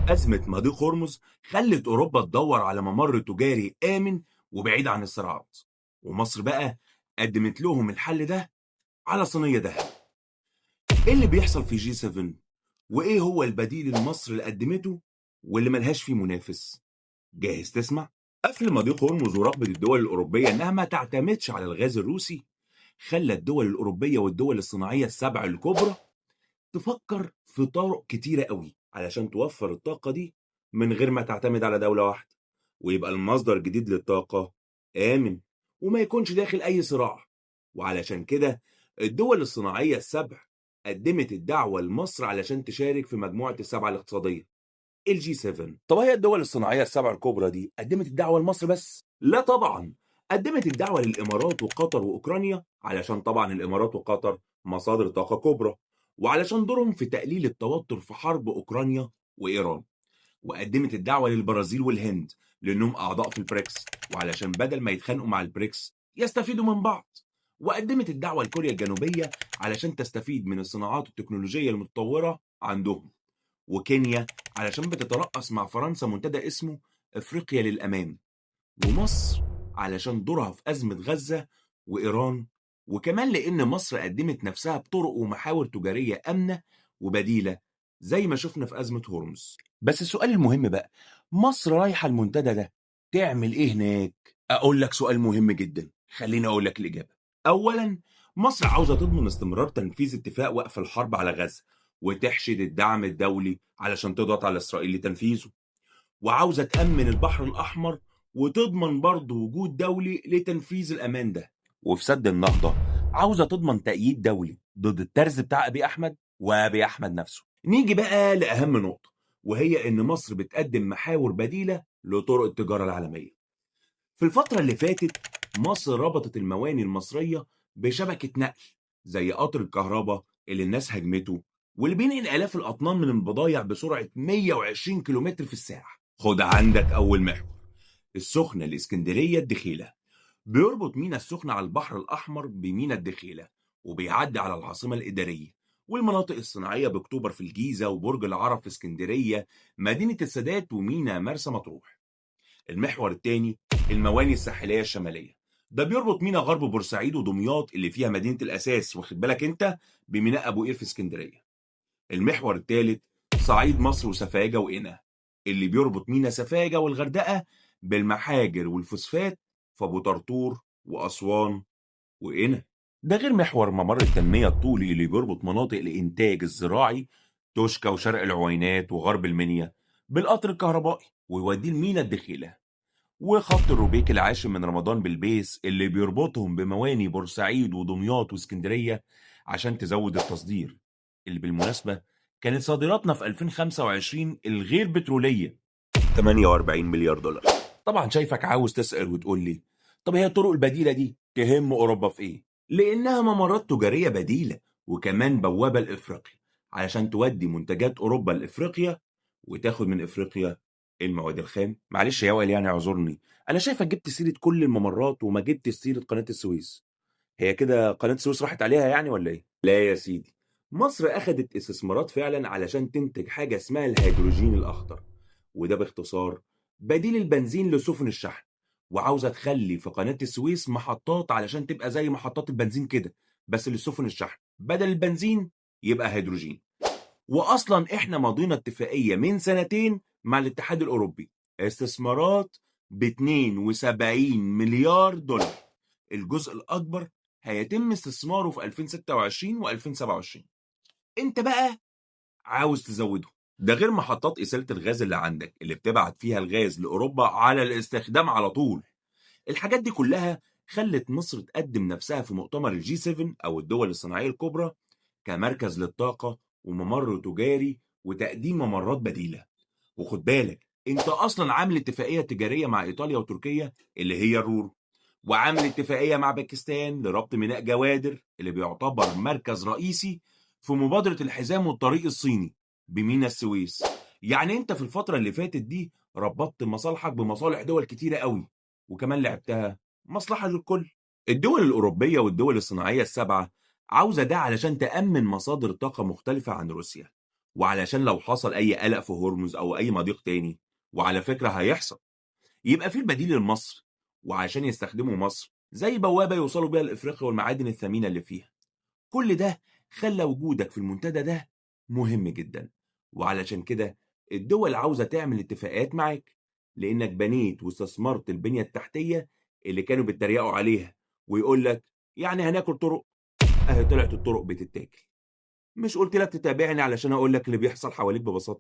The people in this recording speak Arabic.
أزمة مضيق هرمز خلت أوروبا تدور على ممر تجاري آمن وبعيد عن الصراعات، ومصر بقى قدمت لهم الحل ده على صينية دهب. إيه اللي بيحصل في جي 7؟ وإيه هو البديل اللي مصر اللي قدمته واللي ملهاش فيه منافس؟ جاهز تسمع؟ قفل مضيق هرمز ورغبة الدول الأوروبية إنها ما تعتمدش على الغاز الروسي خلى الدول الأوروبية والدول الصناعية السبع الكبرى تفكر في طرق كتيرة قوي علشان توفر الطاقة دي من غير ما تعتمد على دولة واحدة، ويبقى المصدر الجديد للطاقة آمن وما يكونش داخل أي صراع. وعلشان كده الدول الصناعية السبع قدمت الدعوة لمصر علشان تشارك في مجموعة السبعة الاقتصادية الجي 7. طب هي الدول الصناعية السبع الكبرى دي قدمت الدعوة لمصر بس؟ لا طبعا، قدمت الدعوة للإمارات وقطر وأوكرانيا علشان طبعا الإمارات وقطر مصادر طاقة كبرى، وعلشان دورهم في تقليل التوتر في حرب أوكرانيا وإيران. وقدمت الدعوة للبرازيل والهند لأنهم أعضاء في البريكس، وعلشان بدل ما يتخانقوا مع البريكس يستفيدوا من بعض. وقدمت الدعوة لكوريا الجنوبية علشان تستفيد من الصناعات التكنولوجية المتطورة عندهم. وكينيا علشان بتترأس مع فرنسا منتدى اسمه افريقيا للأمام. ومصر علشان دورها في أزمة غزة وإيران، وكمان لأن مصر قدمت نفسها بطرق ومحاور تجارية آمنة وبديلة زي ما شفنا في أزمة هورمز. بس السؤال المهم بقى، مصر رايحة المنتدى ده تعمل إيه هناك؟ أقول لك سؤال مهم جدا، خليني أقول لك الإجابة. أولا، مصر عاوزة تضمن استمرار تنفيذ اتفاق وقف الحرب على غزة وتحشد الدعم الدولي علشان تضغط على إسرائيل لتنفيذه، وعاوزة تأمن البحر الأحمر وتضمن برضه وجود دولي لتنفيذ الأمان ده. وفي سد النهضة عاوزة تضمن تأييد دولي ضد الترز بتاع أبي أحمد وأبي أحمد نفسه. نيجي بقى لأهم نقطة، وهي إن مصر بتقدم محاور بديلة لطرق التجارة العالمية. في الفترة اللي فاتت مصر ربطت المواني المصرية بشبكة نقل زي قطر الكهرباء اللي الناس هجمته واللي بينقل آلاف الأطنان من البضايع بسرعة 120 كيلومتر في الساعة. خد عندك أول محور، السخنة الإسكندرية الدخيلة. بيربط مينا السخنة على البحر الأحمر بمينا الدخيلة، وبيعدي على العاصمة الإدارية والمناطق الصناعية بأكتوبر في الجيزة وبرج العرب في اسكندرية، مدينة السادات ومينا مرسى مطروح. المحور الثاني المواني الساحلية الشمالية، ده بيربط مينا غرب بورسعيد ودمياط اللي فيها مدينة الأساس، واخد بالك أنت، بميناء أبو قير في اسكندرية. المحور الثالث صعيد مصر وسفاجة وقنا، اللي بيربط مينا سفاجة والغردقة بالمحاجر والفوسفات في أبو طرطور وأسوان وقنا. ده غير محور ممر التنمية الطولي اللي بيربط مناطق الإنتاج الزراعي توشكا وشرق العوينات وغرب المنيا بالقطر الكهربائي ويوديه لمينا الدخيلة. وخط الروبيك العاشر من رمضان بالبيس اللي بيربطهم بمواني بورسعيد ودمياط واسكندرية عشان تزود التصدير، اللي بالمناسبة كانت صادراتنا في 2025 الغير بترولية 48 مليار دولار. طبعا شايفك عاوز تسأل وتقول لي، طب هي الطرق البديلة دي تهم أوروبا في إيه؟ لأنها ممرات تجارية بديلة وكمان بوابة لإفريقيا علشان تودي منتجات أوروبا لإفريقيا وتاخد من إفريقيا المواد الخام. معلش يا وائل يعني اعذرني، أنا شايفك جبت سيرة كل الممرات وما جبت سيرة قناة السويس. هي كده قناة السويس راحت عليها يعني ولا إيه؟ لا يا سيدي، مصر أخدت استثمارات فعلا علشان تنتج حاجة اسمها الهيدروجين الأخضر، وده باختصار بديل البنزين لسفن الشحن. وعاوزة تخلي في قناة السويس محطات علشان تبقى زي محطات البنزين كده بس لسفن الشحن، بدل البنزين يبقى هيدروجين. وأصلا إحنا مضينا اتفاقية من سنتين مع الاتحاد الأوروبي استثمارات ب 72 مليار دولار. الجزء الأكبر هيتم استثماره في 2026 و2027. انت بقى عاوز تزوده، ده غير محطات إسالة الغاز اللي عندك اللي بتبعت فيها الغاز لأوروبا على الاستخدام على طول. الحاجات دي كلها خلت مصر تقدم نفسها في مؤتمر الجي 7 أو الدول الصناعية الكبرى كمركز للطاقة وممر تجاري وتقديم ممرات بديلة. وخد بالك انت اصلا عامل اتفاقية تجارية مع ايطاليا وتركيا اللي هي الرورو، وعامل اتفاقية مع باكستان لربط ميناء جوادر اللي بيعتبر مركز رئيسي في مبادرة الحزام والطريق الصيني بميناء السويس. يعني انت في الفترة اللي فاتت دي ربطت مصالحك بمصالح دول كتيرة قوي، وكمان لعبتها مصلحة للكل. الدول الأوروبية والدول الصناعية السبعة عاوزة ده علشان تأمن مصادر طاقة مختلفة عن روسيا، وعلشان لو حصل أي قلق في هرمز أو أي مضيق تاني، وعلى فكرة هيحصل، يبقى في البديل لمصر، وعشان يستخدموا مصر زي بوابة يوصلوا بيها لإفريقيا والمعادن الثمينة اللي فيها. كل ده خلى وجودك في المنتدى ده مهم جدا، وعلشان كده الدول عاوزة تعمل اتفاقات معاك، لأنك بنيت واستثمرت البنية التحتية اللي كانوا بيتريقوا عليها ويقول لك يعني هناكل طرق. أهي طلعت الطرق بتتاكل. مش قلت لك تتابعني علشان أقول لك اللي بيحصل حواليك ببساطة؟